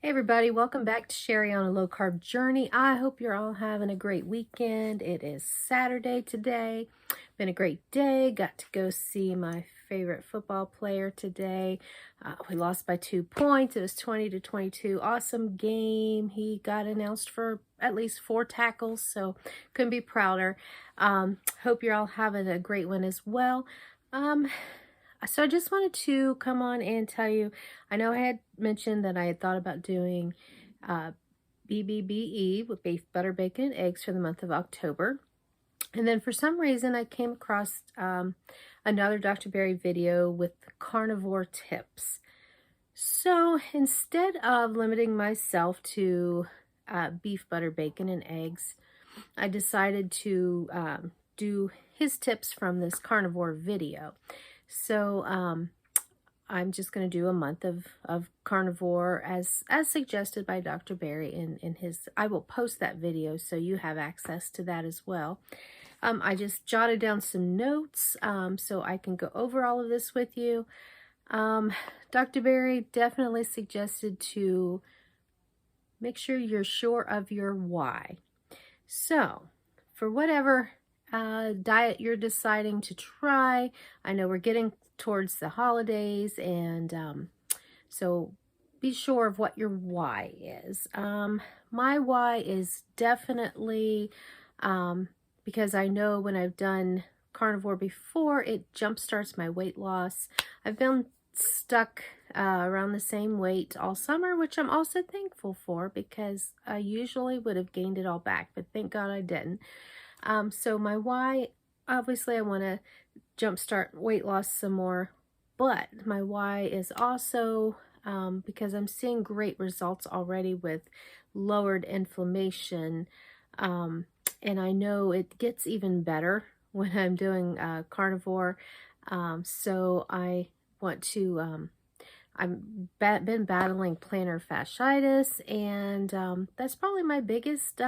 Hey everybody, welcome back to Sherry on a Low Carb Journey. I hope you're all having a great weekend. It is Saturday today. Been a great day. Got to go see my favorite football player today. We lost by 2 points. It was 20-22. Awesome game. He got announced for at least 4 tackles, so couldn't be prouder. Hope you're all having a great one as well. So I just wanted to come on and tell you, I know I had mentioned that I had thought about doing BBBE with beef, butter, bacon, and eggs for the month of October. And then for some reason I came across another Dr. Berry video with carnivore tips. So instead of limiting myself to beef, butter, bacon, and eggs, I decided to do his tips from this carnivore video. So I'm just going to do a month of carnivore as suggested by Dr. Berry in his. I will post that video so you have access to that as well. I just jotted down some notes so I can go over all of this with you. Dr. Berry definitely suggested to make sure you're sure of your why. So for whatever diet you're deciding to try, I know we're getting towards the holidays, and so be sure of what your why is. My why is definitely because I know when I've done carnivore before, it jumpstarts my weight loss. I've been stuck around the same weight all summer, which I'm also thankful for because I usually would have gained it all back, but thank God I didn't. So my why, obviously I want to jumpstart weight loss some more, but my why is also because I'm seeing great results already with lowered inflammation, and I know it gets even better when I'm doing carnivore, so I want to, I've been battling plantar fasciitis, and that's probably my biggest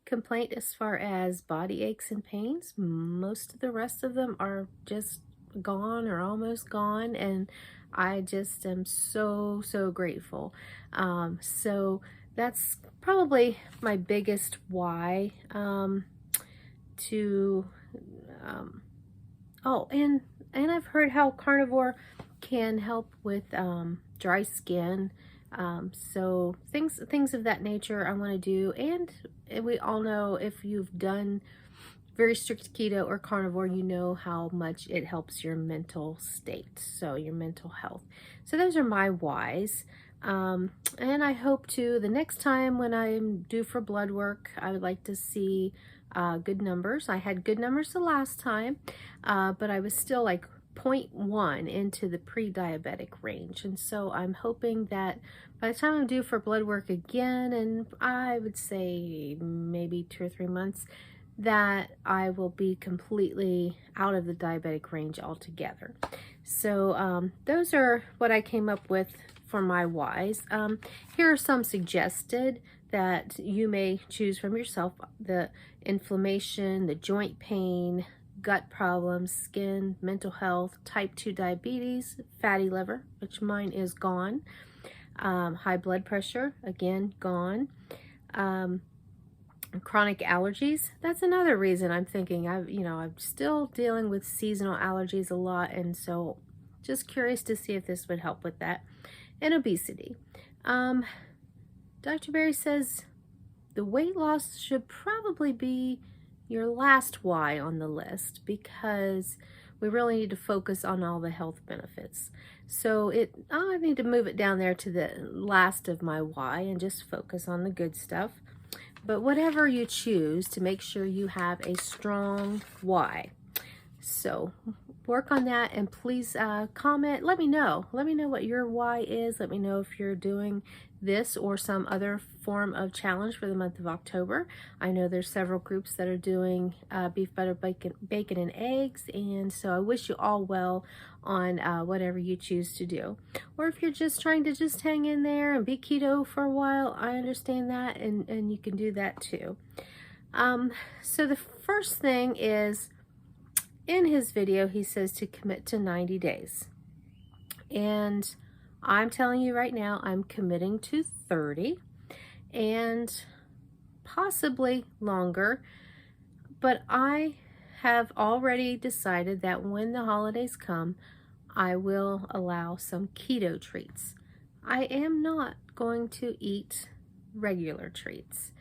complaint as far as body aches and pains. Most of the rest of them are just gone or almost gone, and I just am so grateful. So that's probably my biggest why. Oh, and I've heard how carnivore can help with dry skin. So things of that nature I want to do. And we all know, if you've done very strict keto or carnivore, you know how much it helps your mental state, so your mental health. So those are my whys. And I hope to, the next time when I'm due for blood work, I would like to see good numbers. I had good numbers the last time, but I was still like 0.1 into the pre-diabetic range, and so I'm hoping that by the time I'm due for blood work again, and I would say maybe 2 or 3 months, that I will be completely out of the diabetic range altogether. So those are what I came up with for my whys. Here are some suggested that you may choose from yourself: the inflammation, the joint pain, gut problems, skin, mental health, type 2 diabetes, fatty liver, which mine is gone, high blood pressure, again, gone, chronic allergies. That's another reason I'm thinking I'm still dealing with seasonal allergies a lot, and so just curious to see if this would help with that. And obesity. Dr. Berry says the weight loss should probably be your last why on the list, because we really need to focus on all the health benefits. So I need to move it down there to the last of my why and just focus on the good stuff. But whatever you choose, to make sure you have a strong why. So work on that, and please comment. Let me know what your why is. Let me know if you're doing this or some other form of challenge for the month of October. I know there's several groups that are doing beef, butter, bacon, and eggs, and so I wish you all well on whatever you choose to do. Or if you're just trying to just hang in there and be keto for a while, I understand that, and you can do that too. So the first thing is, in his video, he says to commit to 90 days. And I'm telling you right now, I'm committing to 30 and possibly longer, but I have already decided that when the holidays come, I will allow some keto treats. I am not going to eat regular treats.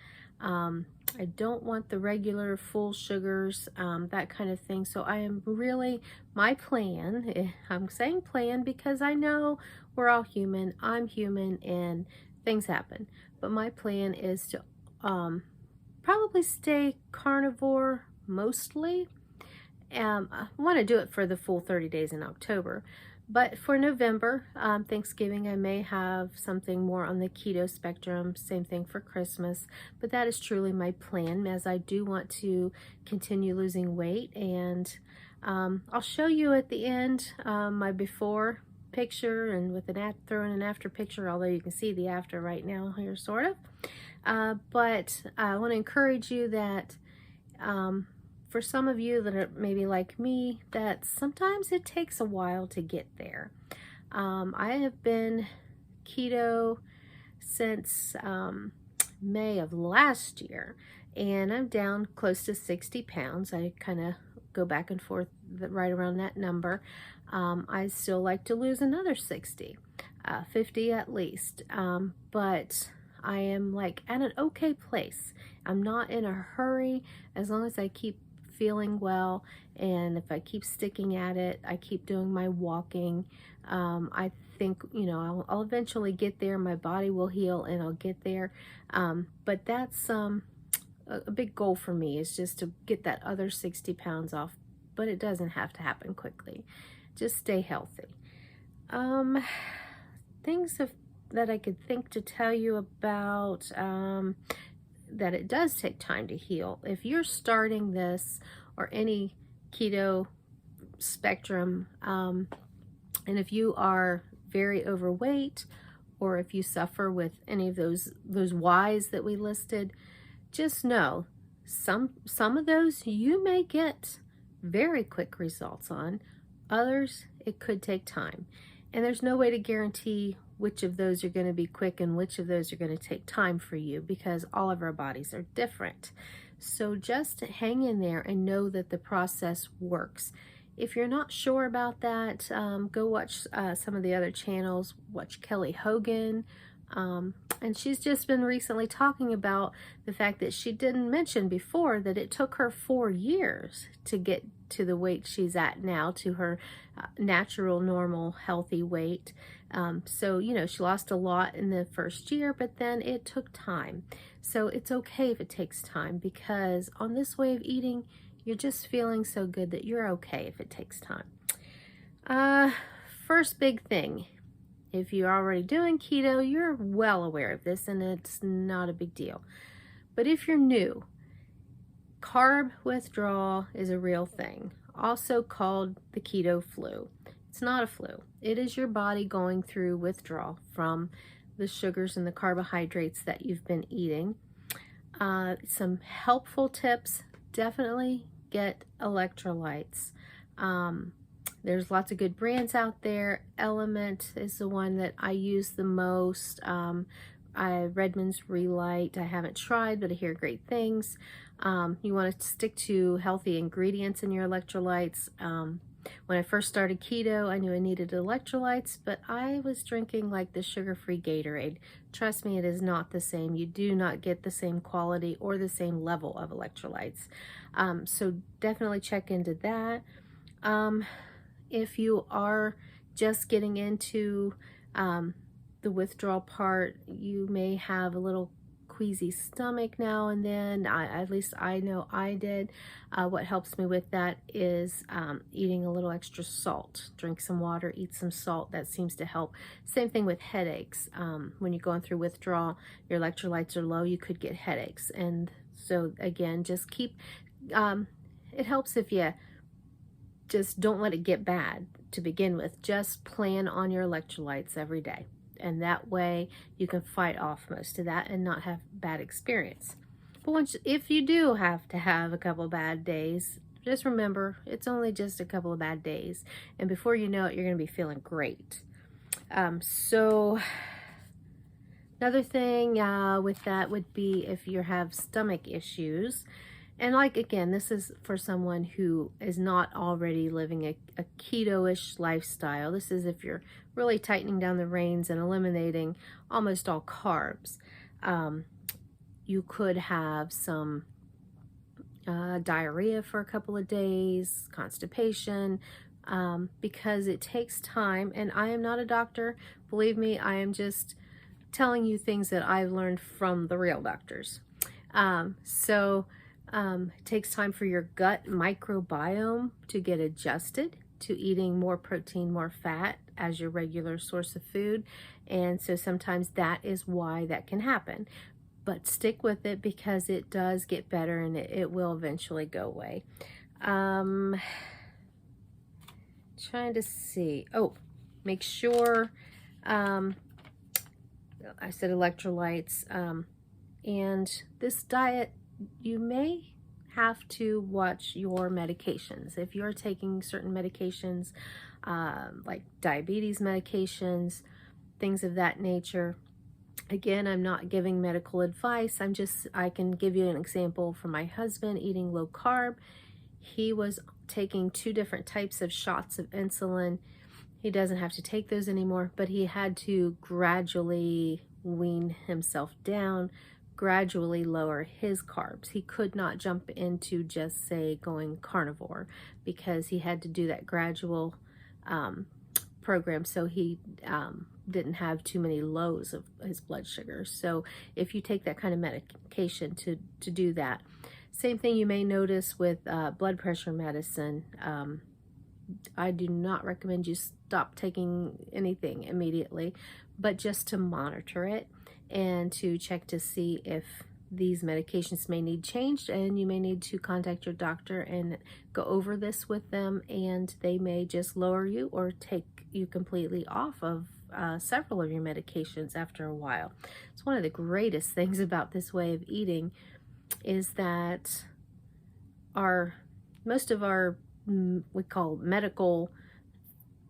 I don't want the regular full sugars, that kind of thing. So I am really, my plan, I'm saying plan because I know we're all human, I'm human, and things happen. But my plan is to probably stay carnivore mostly. I want to do it for the full 30 days in October. But for November, Thanksgiving, I may have something more on the keto spectrum. Same thing for Christmas. But that is truly my plan, as I do want to continue losing weight. And I'll show you at the end my before picture and with an throw in an after picture, although you can see the after right now here, sort of. But I want to encourage you that for some of you that are maybe like me, that sometimes it takes a while to get there. I have been keto since May of last year, and I'm down close to 60 pounds. I kind of go back and forth right around that number. I still like to lose another 60, 50 at least, but I am like at an okay place. I'm not in a hurry as long as I keep feeling well, and if I keep sticking at it, I keep doing my walking. I think, you know, I'll eventually get there. My body will heal and I'll get there. But that's a big goal for me, is just to get that other 60 pounds off, but it doesn't have to happen quickly. Just stay healthy. Things that I could think to tell you about, that it does take time to heal. If you're starting this or any keto spectrum, and if you are very overweight, or if you suffer with any of those whys that we listed, just know some of those you may get very quick results on. Others, it could take time. And there's no way to guarantee which of those are going to be quick and which of those are going to take time for you, because all of our bodies are different. So just hang in there and know that the process works. If you're not sure about that, go watch some of the other channels. Watch Kelly Hogan. And she's just been recently talking about the fact that she didn't mention before that it took her 4 years to get to the weight she's at now, to her natural, normal, healthy weight. So, you know, she lost a lot in the first year, but then it took time. So it's okay if it takes time, because on this way of eating, you're just feeling so good that you're okay if it takes time. First big thing. If you're already doing keto, you're well aware of this and it's not a big deal. But if you're new, carb withdrawal is a real thing, also called the keto flu. It's not a flu. It is your body going through withdrawal from the sugars and the carbohydrates that you've been eating. Some helpful tips: definitely get electrolytes. There's lots of good brands out there. Element is the one that I use the most. Redmond's Relight, I haven't tried, but I hear great things. You want to stick to healthy ingredients in your electrolytes. When I first started keto, I knew I needed electrolytes, but I was drinking like the sugar-free Gatorade. Trust me, it is not the same. You do not get the same quality or the same level of electrolytes. So definitely check into that. If you are just getting into the withdrawal part, you may have a little queasy stomach now and then. At least I know I did. What helps me with that is eating a little extra salt. Drink some water, eat some salt. That seems to help. Same thing with headaches. When you're going through withdrawal, your electrolytes are low, you could get headaches. And so again, just keep, it helps if you just don't let it get bad to begin with. Just plan on your electrolytes every day. And that way you can fight off most of that and not have bad experience. But if you do have to have a couple bad days, just remember it's only just a couple of bad days. And before you know it, you're going to be feeling great. So another thing with that would be if you have stomach issues. And like, again, this is for someone who is not already living a keto-ish lifestyle. This is if you're really tightening down the reins and eliminating almost all carbs. You could have some diarrhea for a couple of days, constipation, because it takes time. And I am not a doctor. Believe me, I am just telling you things that I've learned from the real doctors. It takes time for your gut microbiome to get adjusted to eating more protein, more fat as your regular source of food. And so sometimes that is why that can happen. But stick with it because it does get better and it will eventually go away. Trying to see. Oh, make sure, I said electrolytes. And this diet, you may have to watch your medications. If you're taking certain medications, like diabetes medications, things of that nature. Again, I'm not giving medical advice. I can give you an example from my husband eating low carb. He was taking 2 different types of shots of insulin. He doesn't have to take those anymore, but he had to gradually wean himself down, gradually lower his carbs. He could not jump into just, say, going carnivore because he had to do that gradual program so he didn't have too many lows of his blood sugar. So if you take that kind of medication to do that. Same thing you may notice with blood pressure medicine. I do not recommend you stop taking anything immediately, but just to monitor it and to check to see if these medications may need changed, and you may need to contact your doctor and go over this with them, and they may just lower you or take you completely off of several of your medications after a while. It's one of the greatest things about this way of eating is that most of our we call medical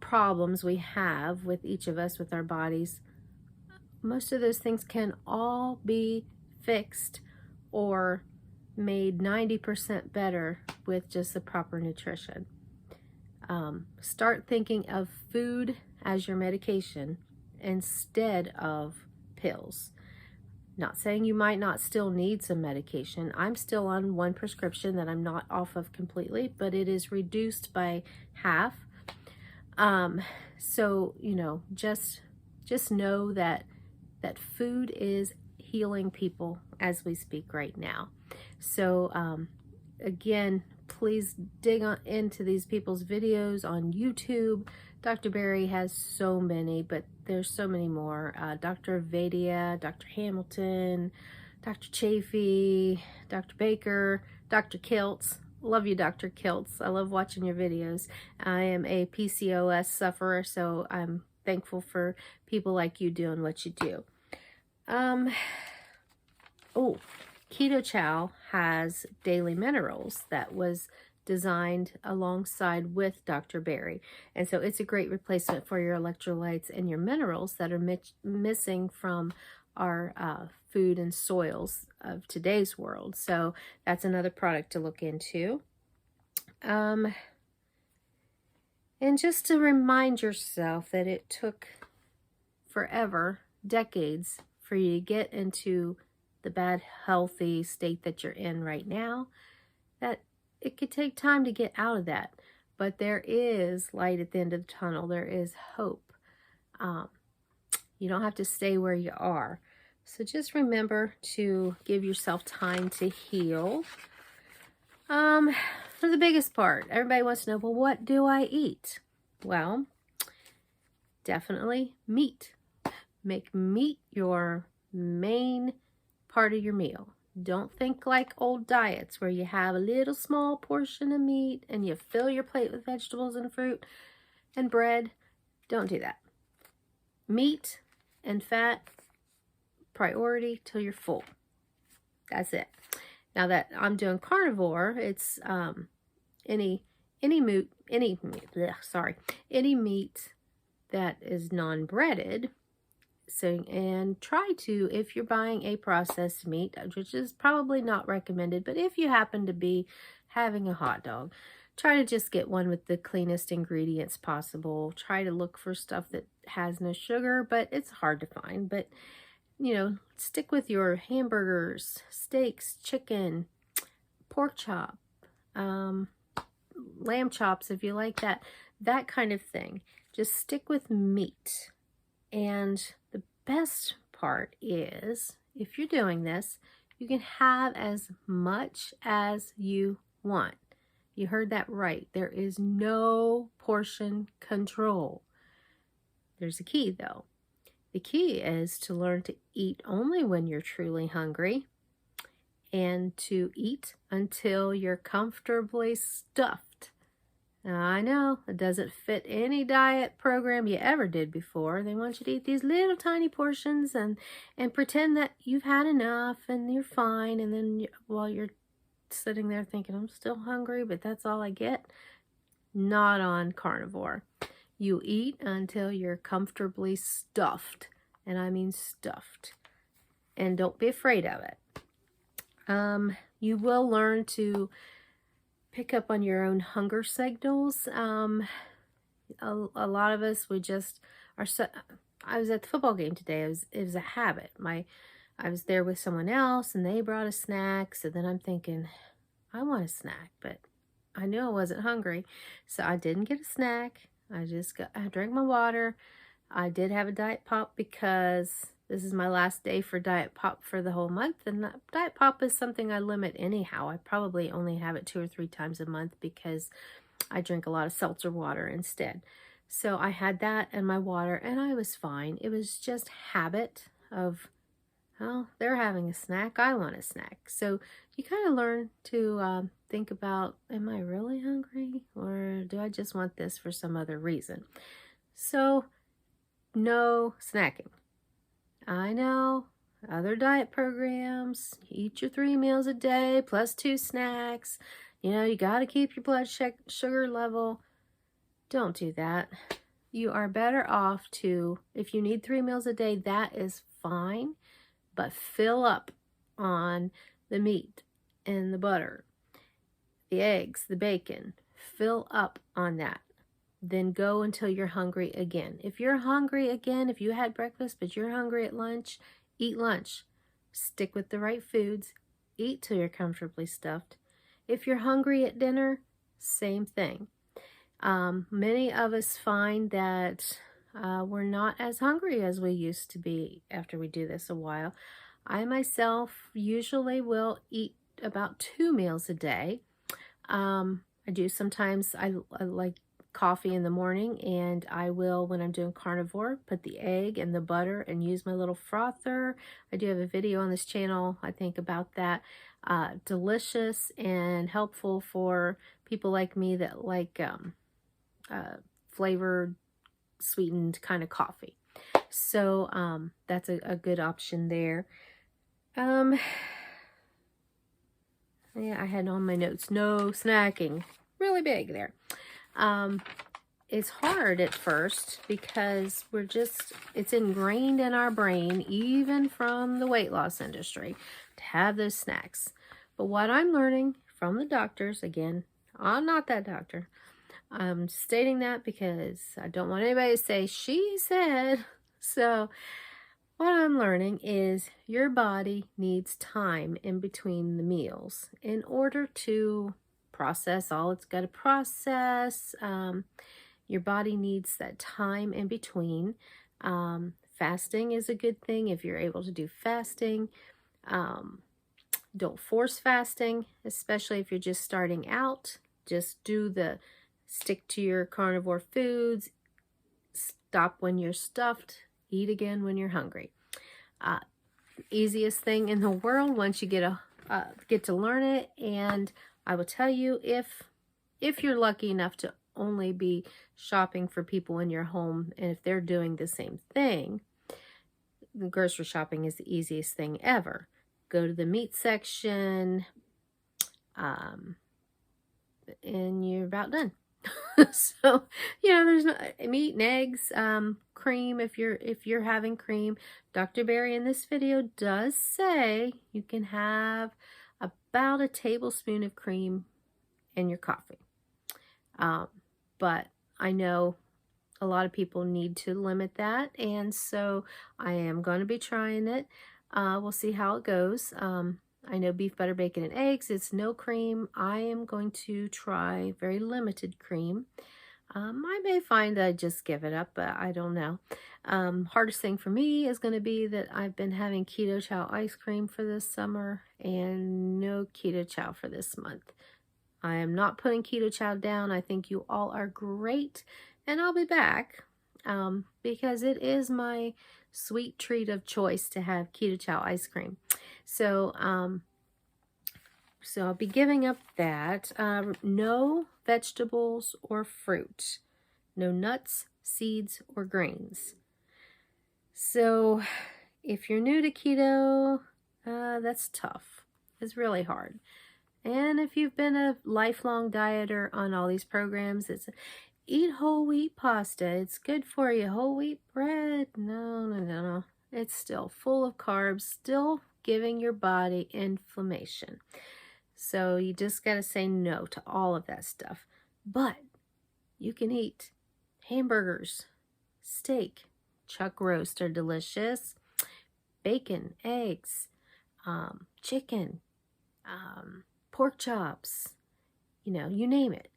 problems we have with each of us with our bodies, most of those things can all be fixed or made 90% better with just the proper nutrition. Start thinking of food as your medication instead of pills. Not saying you might not still need some medication. I'm still on 1 prescription that I'm not off of completely, but it is reduced by half. So, you know, just know that food is healing people as we speak right now. So, again, please dig into these people's videos on YouTube. Dr. Berry has so many, but there's so many more. Dr. Vadia, Dr. Hamilton, Dr. Chafee, Dr. Baker, Dr. Kiltz. Love you, Dr. Kiltz. I love watching your videos. I am a PCOS sufferer, so I'm thankful for people like you doing what you do. Keto Chow has daily minerals that was designed alongside with Dr. Berry. And so it's a great replacement for your electrolytes and your minerals that are missing from our food and soils of today's world. So that's another product to look into. And just to remind yourself that it took forever, decades, for you to get into the bad, healthy state that you're in right now, that it could take time to get out of that. But there is light at the end of the tunnel. There is hope. You don't have to stay where you are. So just remember to give yourself time to heal. For the biggest part, everybody wants to know, well, what do I eat? Well, definitely meat. Make meat your main part of your meal. Don't think like old diets where you have a little small portion of meat and you fill your plate with vegetables and fruit and bread. Don't do that. Meat and fat, priority till you're full. That's it. Now that I'm doing carnivore, it's any meat that is non-breaded. So, and try to, if you're buying a processed meat, which is probably not recommended, but if you happen to be having a hot dog, try to just get one with the cleanest ingredients possible. Try to look for stuff that has no sugar, but it's hard to find. But, you know, stick with your hamburgers, steaks, chicken, pork chop, lamb chops if you like that kind of thing. Just stick with meat. And the best part is, if you're doing this, you can have as much as you want. You heard that right. There is no portion control. There's a key, though. The key is to learn to eat only when you're truly hungry, and to eat until you're comfortably stuffed. Now, I know it doesn't fit any diet program you ever did before. They want you to eat these little tiny portions and pretend that you've had enough and you're fine. And then while you're sitting there thinking, I'm still hungry, but that's all I get. Not on Carnivore. You eat until you're comfortably stuffed. And I mean stuffed. And don't be afraid of it. You will learn to pick up on your own hunger signals. A lot of us, we just are so... I was at the football game today. It was a habit. I was there with someone else and they brought a snack. So then I'm thinking, I want a snack, but I knew I wasn't hungry. So I didn't get a snack. I drank my water. I did have a Diet Pop because this is my last day for Diet Pop for the whole month. And Diet Pop is something I limit anyhow. I probably only have it 2 or 3 times a month because I drink a lot of seltzer water instead. So I had that and my water and I was fine. It was just habit of, well, they're having a snack. I want a snack. So you kind of learn to think about, am I really hungry? Or do I just want this for some other reason? So no snacking. I know, other diet programs, eat your 3 meals a day plus 2 snacks. You know, you got to keep your blood sugar level. Don't do that. You are better off to, if you need 3 meals a day, that is fine. But fill up on the meat and the butter, the eggs, the bacon. Fill up on that. Then go until you're hungry again. If you're hungry again, if you had breakfast but you're hungry at lunch, eat lunch. Stick with the right foods. Eat till you're comfortably stuffed. If you're hungry at dinner, same thing. Many of us find that we're not as hungry as we used to be after we do this a while. I myself usually will eat about 2 meals a day. I do sometimes, I like coffee in the morning, and I will, when I'm doing Carnivore, put the egg and the butter and use my little frother. I do have a video on this channel, I think, about that. Delicious and helpful for people like me that like flavored, sweetened kind of coffee. So that's a good option there. Yeah, I had on my notes, no snacking. Really big there. It's hard at first because it's ingrained in our brain, even from the weight loss industry, to have those snacks. But what I'm learning from the doctors, again, I'm not that doctor. I'm stating that because I don't want anybody to say, she said. So what I'm learning is your body needs time in between the meals in order to process all it's got to process. Your body needs that time in between. Fasting is a good thing if you're able to do fasting. Don't force fasting, especially if you're just starting out. Just stick to your carnivore foods. Stop when you're stuffed. Eat again when you're hungry. Easiest thing in the world once you get to learn it. And I will tell you, if you're lucky enough to only be shopping for people in your home, and if they're doing the same thing, the grocery shopping is the easiest thing ever. Go to the meat section, and you're about done. So, there's no meat and eggs, cream if you're having cream. Dr. Berry in this video does say you can have about a tablespoon of cream in your coffee. But I know a lot of people need to limit that, and so I am going to be trying it. We'll see how it goes. I know beef, butter, bacon, and eggs, it's no cream. I am going to try very limited cream. I may find that I just give it up, but I don't know. Hardest thing for me is going to be that I've been having keto chow ice cream for this summer and no keto chow for this month. I am not putting keto chow down. I think you all are great, and I'll be back because it is my sweet treat of choice to have keto chow ice cream. So I'll be giving up that. No vegetables or fruit. No nuts, seeds, or grains. So if you're new to keto, that's tough. It's really hard. And if you've been a lifelong dieter on all these programs, it's eat whole wheat pasta. It's good for you. Whole wheat bread. No. It's still full of carbs, still giving your body inflammation. So you just got to say no to all of that stuff. But you can eat hamburgers, steak, chuck roast are delicious, bacon, eggs, chicken, pork chops, you name it,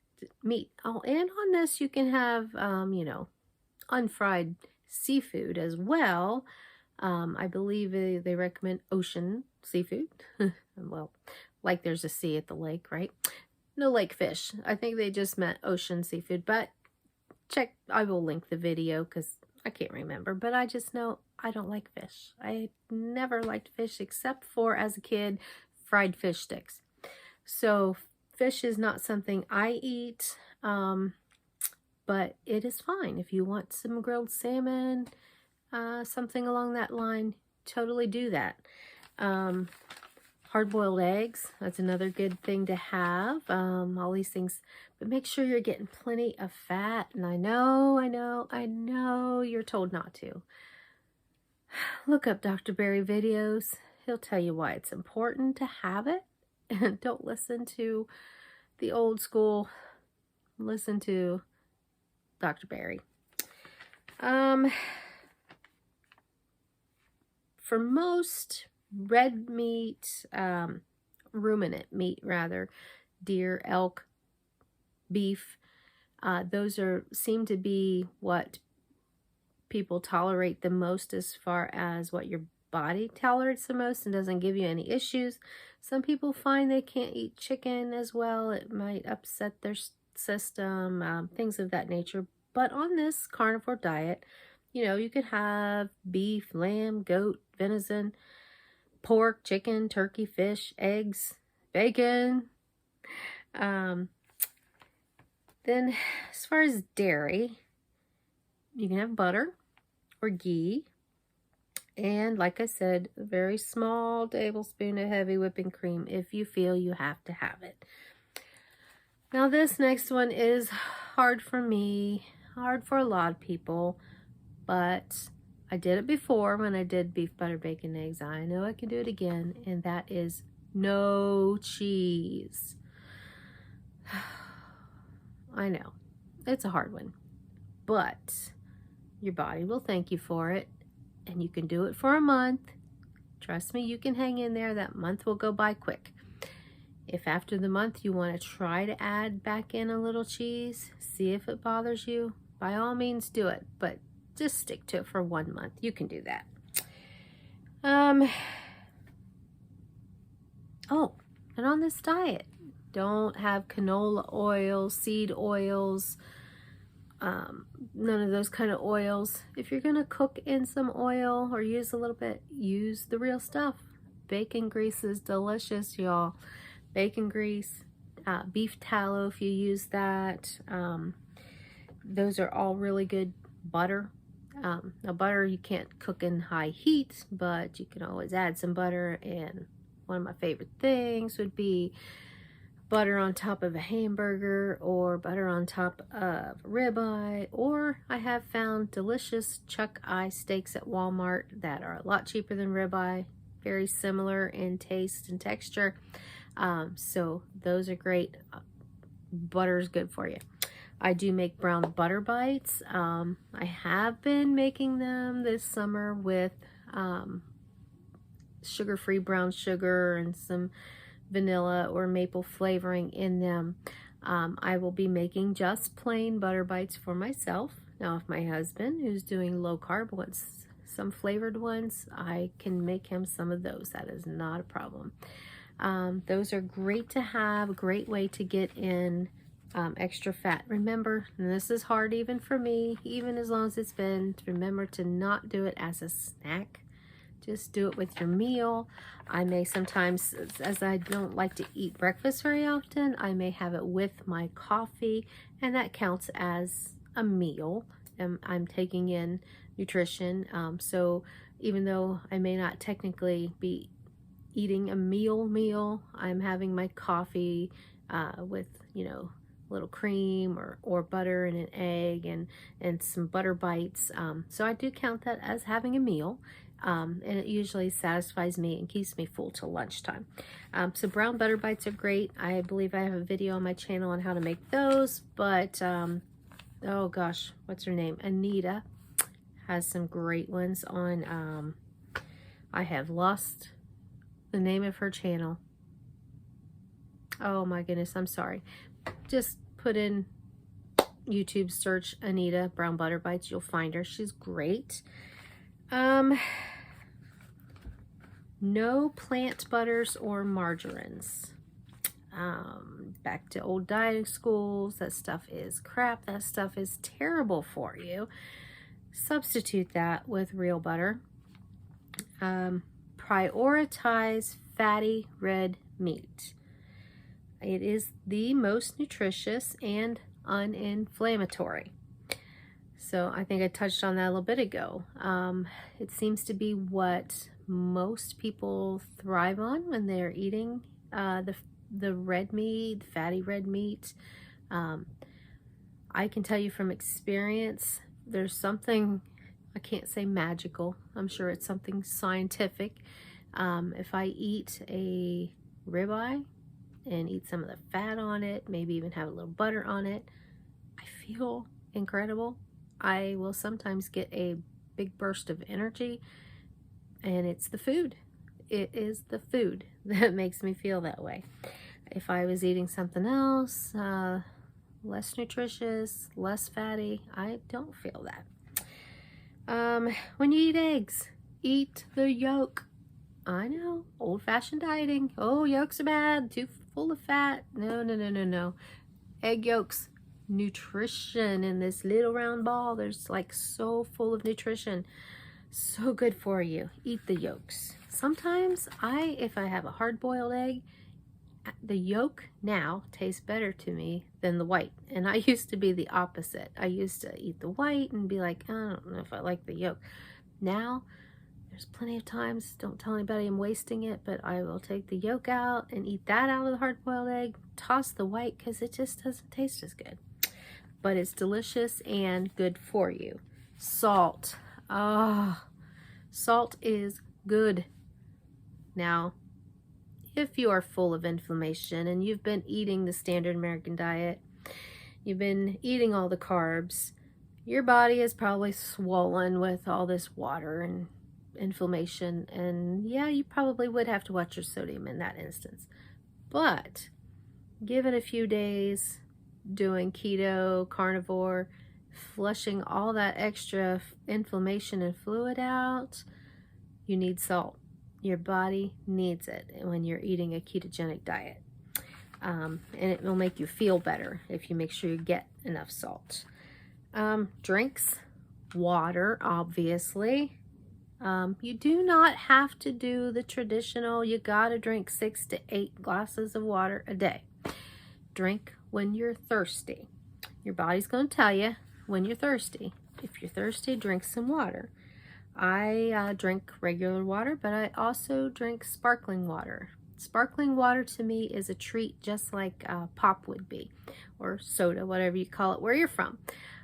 meat. Oh, and on this you can have, unfried seafood as well. I believe they recommend ocean seafood. Well, like there's a sea at the lake, right? No lake fish. I think they just meant ocean seafood, but check, I will link the video because I can't remember, but I just know I don't like fish. I never liked fish except for, as a kid, fried fish sticks. So fish is not something I eat, but it is fine. If you want some grilled salmon, something along that line, totally do that. Hard-boiled eggs, that's another good thing to have. All these things, but make sure you're getting plenty of fat. And I know you're told not to. Look up Dr. Berry videos. He'll tell you why it's important to have it. And don't listen to the old school. Listen to Dr. Berry. For most red meat, ruminant meat rather, deer, elk, beef, those seem to be what people tolerate the most as far as what your body tolerates the most and doesn't give you any issues. Some people find they can't eat chicken as well. It might upset their system, things of that nature. But on this carnivore diet, you could have beef, lamb, goat, venison, pork, chicken, turkey, fish, eggs, bacon. Then as far as dairy, you can have butter or ghee. And like I said, a very small tablespoon of heavy whipping cream if you feel you have to have it. Now this next one is hard for me, hard for a lot of people, but I did it before when I did beef, butter, bacon, eggs. I know I can do it again, and that is no cheese. I know, it's a hard one, but your body will thank you for it, and you can do it for a month. Trust me, you can hang in there. That month will go by quick. If after the month you want to try to add back in a little cheese, see if it bothers you, by all means do it, but just stick to it for 1 month. You can do that. Oh, and on this diet, don't have canola oil, seed oils, none of those kind of oils. If you're going to cook in some oil or use a little bit, use the real stuff. Bacon grease is delicious, y'all. Bacon grease, beef tallow if you use that. Those are all really good. Butter. Now butter you can't cook in high heat, but you can always add some butter. And one of my favorite things would be butter on top of a hamburger or butter on top of ribeye, or I have found delicious chuck eye steaks at Walmart that are a lot cheaper than ribeye, very similar in taste and texture. So those are great. Butter is good for you. I do make brown butter bites. I have been making them this summer with sugar-free brown sugar and some vanilla or maple flavoring in them. I will be making just plain butter bites for myself. Now, if my husband, who's doing low carb, wants some flavored ones, I can make him some of those. That is not a problem. Those are great to have, a great way to get in extra fat. Remember, and this is hard even for me, even as long as it's been, remember to not do it as a snack. Just do it with your meal. I may sometimes, as I don't like to eat breakfast very often, I may have it with my coffee, and that counts as a meal. I'm taking in nutrition. So even though I may not technically be eating a meal, I'm having my coffee with, you know, a little cream or butter and an egg and some butter bites. So I do count that as having a meal. And it usually satisfies me and keeps me full till lunchtime. So brown butter bites are great. I believe I have a video on my channel on how to make those, but oh gosh, what's her name? Anita has some great ones on, I have lost the name of her channel. Oh my goodness, I'm sorry. Just put in YouTube search Anita brown butter bites, you'll find her. She's great. No plant butters or margarines. Back to old dieting schools. That stuff is crap. That stuff is terrible for you. Substitute that with real butter. Prioritize fatty red meat. It is the most nutritious and uninflammatory. So I think I touched on that a little bit ago. It seems to be what most people thrive on when they're eating the red meat, fatty red meat. I can tell you from experience, there's something, I can't say magical, I'm sure it's something scientific. If I eat a ribeye and eat some of the fat on it, maybe even have a little butter on it, I feel incredible. I will sometimes get a big burst of energy, and it's the food. It is the food that makes me feel that way. If I was eating something else, less nutritious, less fatty, I don't feel that. When you eat eggs, eat the yolk. I know, old-fashioned dieting. Oh, yolks are bad, too full of fat. No. Egg yolks, nutrition in this little round ball. There's like so full of nutrition. So good for you. Eat the yolks. Sometimes if I have a hard-boiled egg, the yolk now tastes better to me than the white. And I used to be the opposite. I used to eat the white and be like, I don't know if I like the yolk. Now, there's plenty of times, don't tell anybody I'm wasting it, but I will take the yolk out and eat that out of the hard-boiled egg, toss the white because it just doesn't taste as good. But it's delicious and good for you. Salt. Salt is good. Now, if you are full of inflammation and you've been eating the standard American diet, you've been eating all the carbs, your body is probably swollen with all this water and inflammation, and yeah, you probably would have to watch your sodium in that instance. But give it a few days doing keto, carnivore, flushing all that extra inflammation and fluid out, you need salt. Your body needs it when you're eating a ketogenic diet. And it will make you feel better if you make sure you get enough salt. Drinks, water, obviously. You do not have to do the traditional, you gotta drink 6 to 8 glasses of water a day. Drink when you're thirsty. Your body's gonna tell you when you're thirsty. If you're thirsty, drink some water. I drink regular water, but I also drink sparkling water. Sparkling water to me is a treat, just like pop would be, or soda, whatever you call it, where you're from.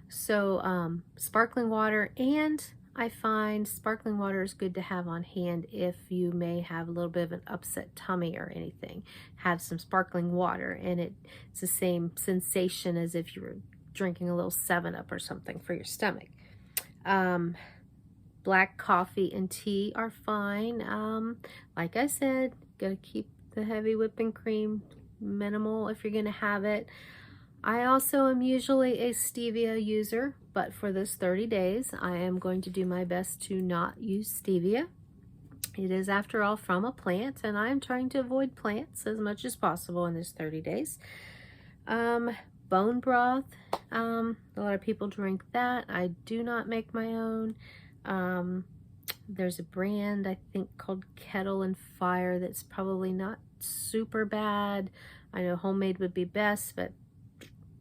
So sparkling water, and I find sparkling water is good to have on hand if you may have a little bit of an upset tummy or anything. Have some sparkling water, and it's the same sensation as if you were drinking a little 7-Up or something for your stomach. Black coffee and tea are fine. Like I said, gotta keep the heavy whipping cream minimal if you're gonna have it. I also am usually a stevia user, but for this 30 days, I am going to do my best to not use stevia. It is, after all, from a plant, and I'm trying to avoid plants as much as possible in this 30 days. Bone broth, a lot of people drink that. I do not make my own. There's a brand, I think, called Kettle and Fire that's probably not super bad. I know homemade would be best, but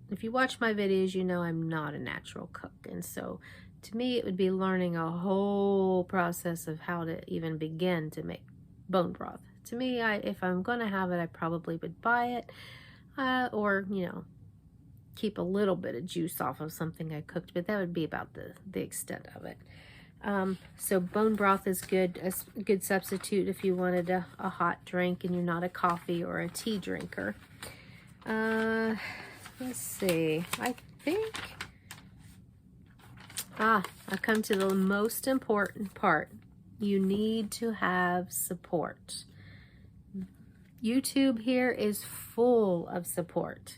if you watch my videos, you know I'm not a natural cook. And so to me, it would be learning a whole process of how to even begin to make bone broth. To me, if I'm going to have it, I probably would buy it, or, you know, keep a little bit of juice off of something I cooked, but that would be about the extent of it. So bone broth is good, a good substitute if you wanted a hot drink and you're not a coffee or a tea drinker. Let's see, I think, I've come to the most important part. You need to have support. YouTube here is full of support.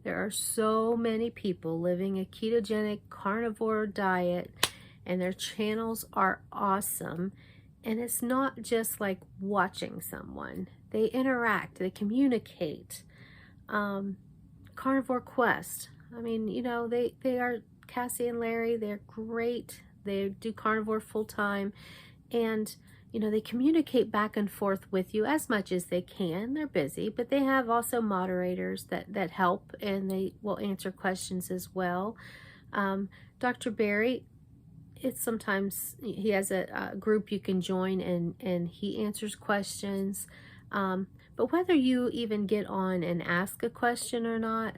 There are so many people living a ketogenic carnivore diet, and their channels are awesome. And it's not just like watching someone. They interact, they communicate. Carnivore Quest, I mean, you know, they are, Cassie and Larry, they're great. They do carnivore full-time, and you know, they communicate back and forth with you as much as they can. They're busy, but they have also moderators that help, and they will answer questions as well. Dr. Barry, it's sometimes he has a group you can join, and he answers questions. But whether you even get on and ask a question or not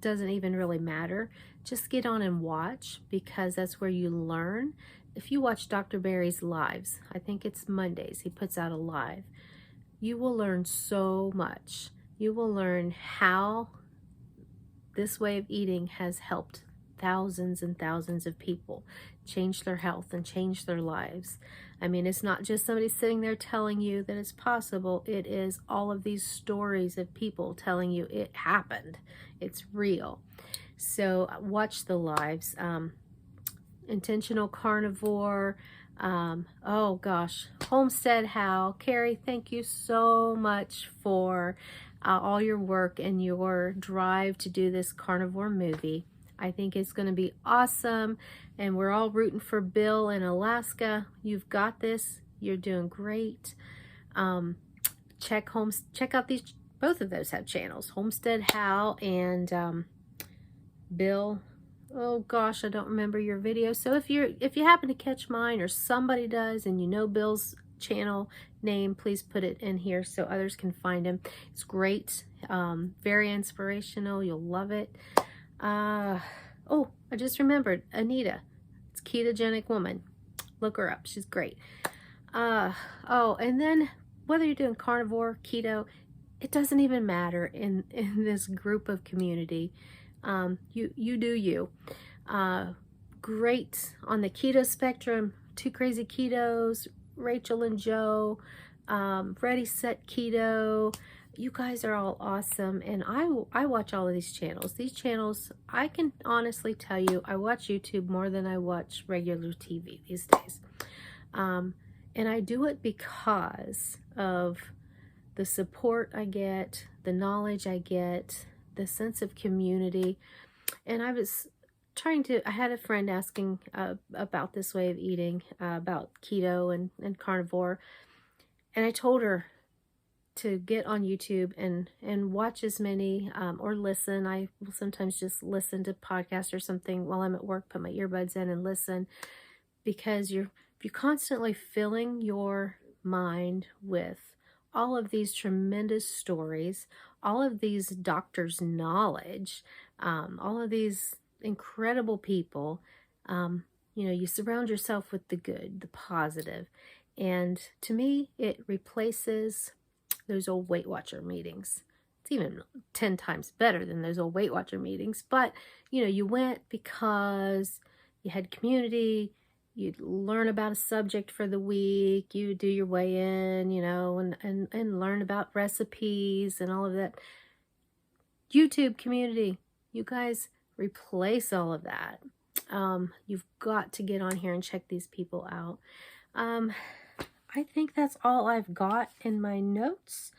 doesn't even really matter. Just get on and watch, because that's where you learn. If you watch Dr. Barry's lives, I think it's Mondays, he puts out a live, you will learn so much. You will learn how this way of eating has helped thousands and thousands of people change their health and change their lives. I mean, it's not just somebody sitting there telling you that it's possible. It is all of these stories of people telling you it happened. It's real. So watch the lives. Intentional Carnivore. Oh gosh, Homestead How. Carrie, thank you so much for all your work and your drive to do this carnivore movie. I think it's going to be awesome, and we're all rooting for Bill in Alaska. You've got this. You're doing great. Check out these. Both of those have channels, Homestead How and Bill. Oh gosh, I don't remember your video. So if you happen to catch mine, or somebody does, and you know Bill's channel name, please put it in here so others can find him. It's great, very inspirational. You'll love it. Oh, I just remembered Anita. It's Ketogenic Woman. Look her up. She's great. Oh, and then whether you're doing carnivore, keto, it doesn't even matter in this group of community. You do you. Great on the keto spectrum. Two Crazy Ketos, Rachel and Joe, Ready Set Keto. You guys are all awesome, and I watch all of these channels. These channels, I can honestly tell you, I watch YouTube more than I watch regular TV these days. And I do it because of the support I get, the knowledge I get, the sense of community. And I had a friend asking about this way of eating, about keto and carnivore. And I told her to get on YouTube and watch as many, or listen. I will sometimes just listen to podcasts or something while I'm at work, put my earbuds in and listen, because you're constantly filling your mind with all of these tremendous stories, all of these doctors' knowledge, all of these incredible people. You surround yourself with the good, the positive. And to me, it replaces those old Weight Watcher meetings. It's even 10 times better than those old Weight Watcher meetings. But, you went because you had community, you'd learn about a subject for the week, you do your weigh in, and learn about recipes and all of that. YouTube community, you guys replace all of that. You've got to get on here and check these people out. I think that's all I've got in my notes.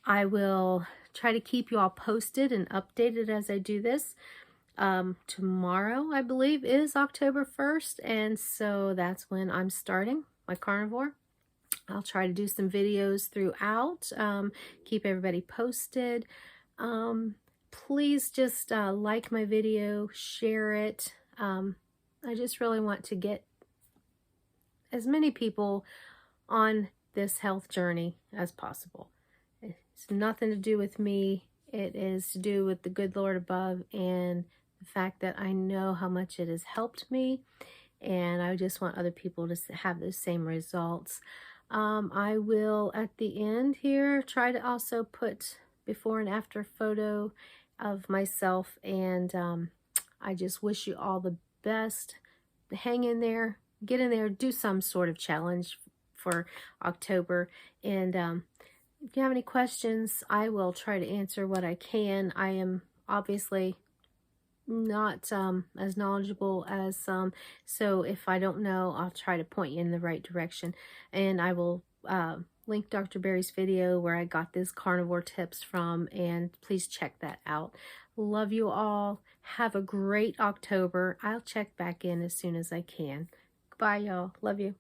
I will try to keep you all posted and updated as I do this. Tomorrow, I believe, is October 1st, and so that's when I'm starting my carnivore. I'll try to do some videos throughout, keep everybody posted. Please just like my video, share it. I just really want to get as many people on this health journey as possible. It's nothing to do with me. It is to do with the good Lord above and the fact that I know how much it has helped me, and I just want other people to have those same results. I will, at the end here, try to also put before and after photo of myself, and I just wish you all the best. Hang in there, get in there, do some sort of challenge for October, and if you have any questions, I will try to answer what I can. I am obviously not as knowledgeable as some, so if I don't know, I'll try to point you in the right direction, and I will link Dr. Berry's video where I got this carnivore tips from, and please check that out. Love you all. Have a great October. I'll check back in as soon as I can. Bye, y'all. Love you.